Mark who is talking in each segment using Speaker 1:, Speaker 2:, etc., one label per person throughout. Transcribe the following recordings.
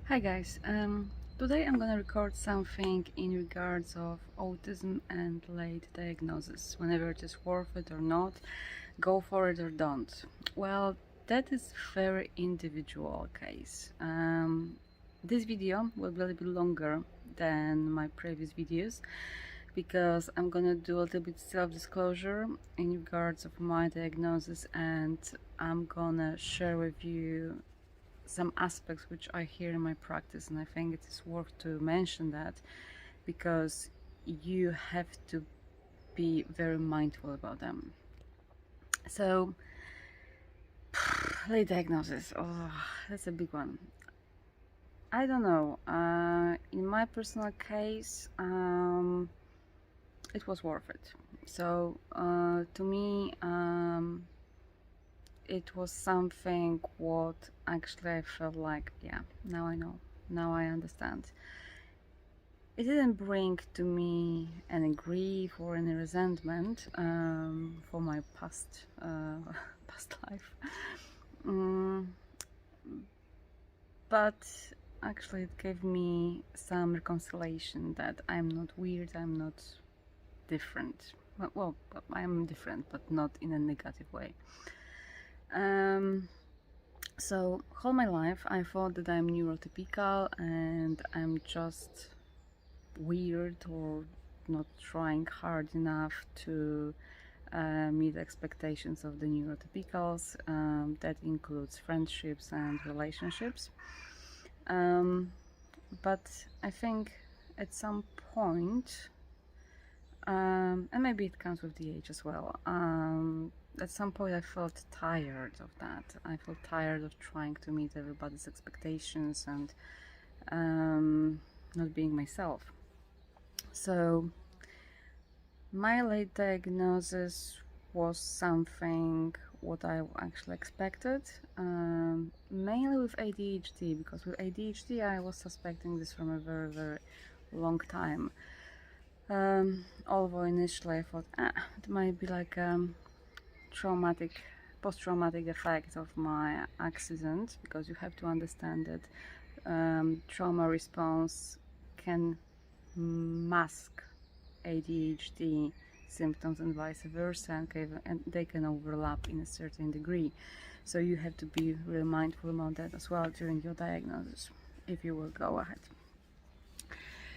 Speaker 1: Hi guys, today I'm gonna record something in regards of autism and late diagnosis. Whenever it is worth it or not, go for it or don't. Well, that is very individual case. This video will be a little bit longer than my previous videos because I'm gonna do a little bit self-disclosure in regards of my diagnosis, and I'm gonna share with you some aspects which I hear in my practice, and I think it is worth to mention that because you have to be very mindful about them. So, late diagnosis, oh, that's a big one. I don't know. In my personal case, it was worth it. So, to me, it was something what actually I felt like, yeah, now I know, now I understand. It didn't bring to me any grief or any resentment for my past past life, but actually it gave me some reconciliation that I'm not weird, I'm not different. Well, I'm different, but not in a negative way. So all my life I thought that I'm neurotypical and I'm just weird or not trying hard enough to meet expectations of the neurotypicals. That includes friendships and relationships. But I think at some point, and maybe it comes with the age as well, at some point I felt tired of that. I felt tired of trying to meet everybody's expectations and not being myself. So my late diagnosis was something what I actually expected, mainly with ADHD, because with ADHD I was suspecting this from a very, very long time. Although initially I thought, it might be like post-traumatic effect of my accident, because you have to understand that trauma response can mask ADHD symptoms and vice versa, and they can overlap in a certain degree. So you have to be really mindful about that as well during your diagnosis, if you will go ahead.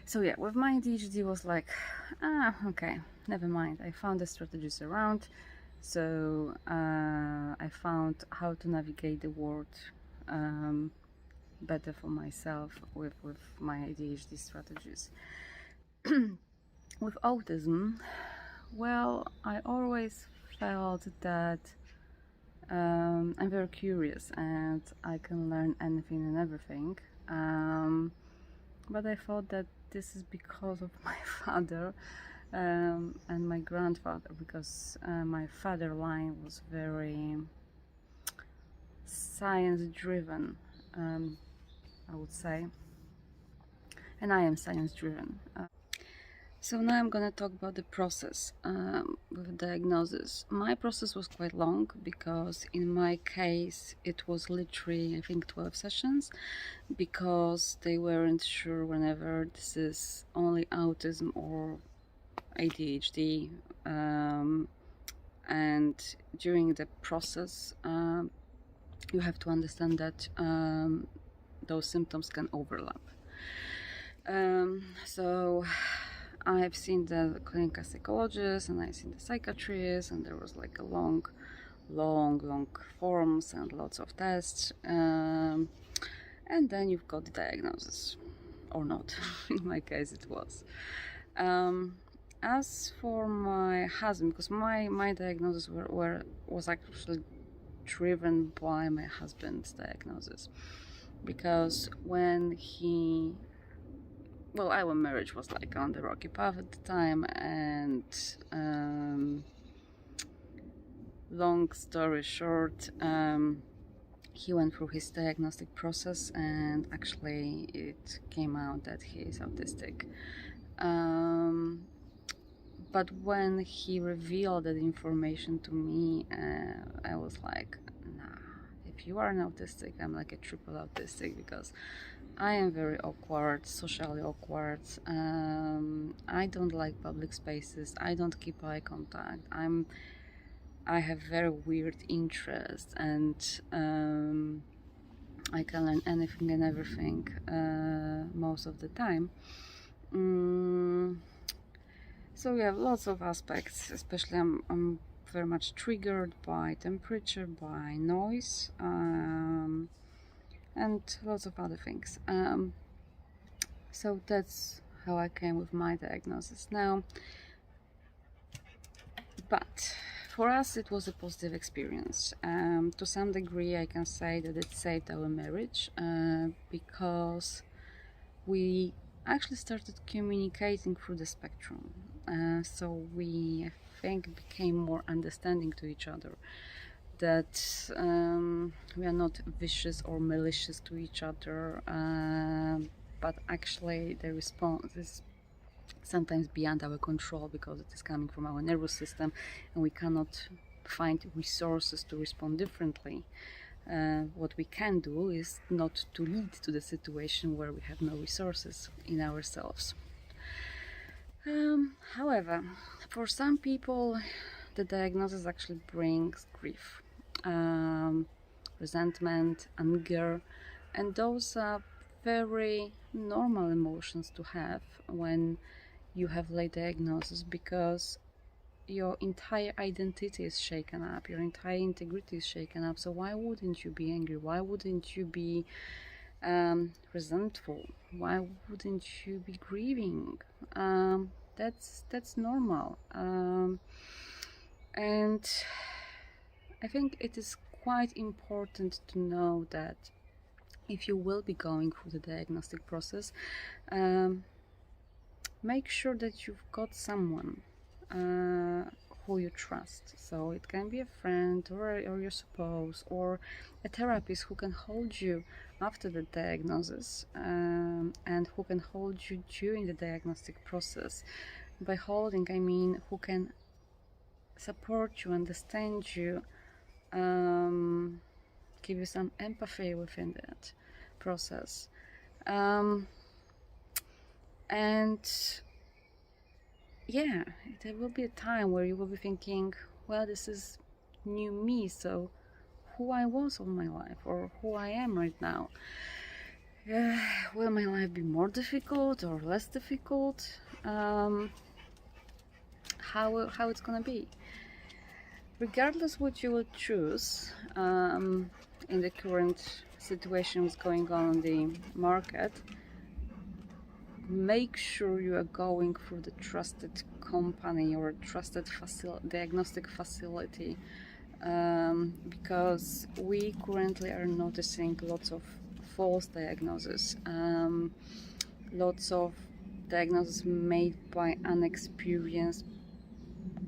Speaker 1: So yeah, with my ADHD was like, okay, never mind. I found the strategies around, so I found how to navigate the world better for myself with my ADHD strategies. With autism, well, I always felt that I'm very curious and I can learn anything and everything. But I thought that this is because of my father and my grandfather, because my father line was very science driven, I would say, and I am science driven. So now I'm gonna talk about the process with diagnosis. My process was quite long because in my case it was literally, I think, 12 sessions, because they weren't sure whenever this is only autism or ADHD. And during the process you have to understand that those symptoms can overlap. So I've seen the clinical psychologist and I've seen the psychiatrist, and there was like a long forms and lots of tests, and then you've got the diagnosis, or not. In my case it was. As for my husband, because my diagnosis was actually driven by my husband's diagnosis, because when he, well, our marriage was like on the rocky path at the time, and long story short, he went through his diagnostic process, and actually it came out that he is autistic. But when he revealed that information to me, I was like, nah, if you are an autistic, I'm like a triple autistic, because I am very awkward, socially awkward. I don't like public spaces. I don't keep eye contact. I have very weird interests, and I can learn anything and everything most of the time. So we have lots of aspects, especially I'm very much triggered by temperature, by noise, and lots of other things. So that's how I came with my diagnosis. Now, but for us it was a positive experience. To some degree I can say that it saved our marriage, because we actually started communicating through the spectrum. So we, I think, became more understanding to each other, that we are not vicious or malicious to each other, but actually the response is sometimes beyond our control because it is coming from our nervous system and we cannot find resources to respond differently. What we can do is not to lead to the situation where we have no resources in ourselves. However, for some people the diagnosis actually brings grief, resentment, anger, and those are very normal emotions to have when you have late diagnosis, because your entire identity is shaken up, your entire integrity is shaken up. So why wouldn't you be angry? Why wouldn't you be resentful? Why wouldn't you be grieving? That's normal, and I think it is quite important to know that if you will be going through the diagnostic process, make sure that you've got someone who you trust. So it can be a friend or your spouse or a therapist who can hold you after the diagnosis, and who can hold you during the diagnostic process. By holding, I mean who can support you, understand you, give you some empathy within that process. And yeah, there will be a time where you will be thinking, well, this is new me, so who I was all my life or who I am right now. Will my life be more difficult or less difficult? How it's gonna be? Regardless what you will choose, in the current situations going on the market, make sure you are going through the trusted company or trusted diagnostic facility, because we currently are noticing lots of false diagnoses, lots of diagnoses made by unexperienced,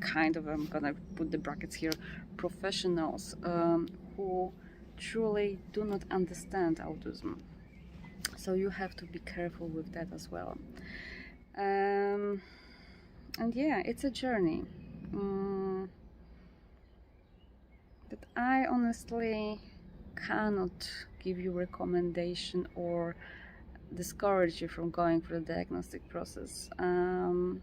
Speaker 1: kind of, I'm gonna put the brackets here, professionals, who truly do not understand autism. So you have to be careful with that as well. And yeah, it's a journey. But I honestly cannot give you recommendation or discourage you from going through the diagnostic process. And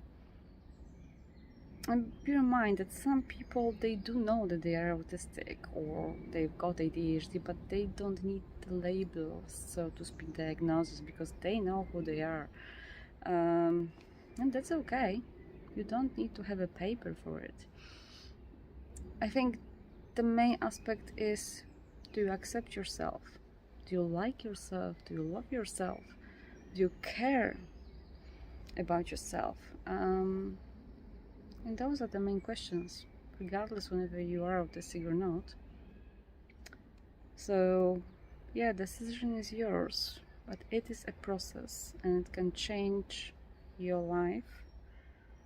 Speaker 1: bear in mind that some people, they do know that they are autistic or they've got ADHD, but they don't need the label, so to speak, diagnosis, because they know who they are, and that's okay. You don't need to have a paper for it. I think the main aspect is, do you accept yourself? Do you like yourself? Do you love yourself? Do you care about yourself? And those are the main questions, regardless whenever you are autistic or not. So yeah, the decision is yours, but it is a process and it can change your life,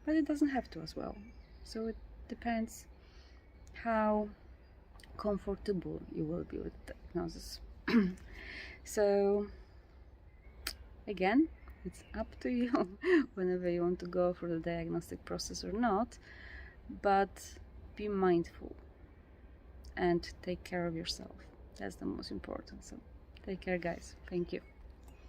Speaker 1: but it doesn't have to as well. So it depends how comfortable you will be with the diagnosis. So again, it's up to you whenever you want to go for the diagnostic process or not, but be mindful and take care of yourself. That's the most important. So take care, guys. Thank you.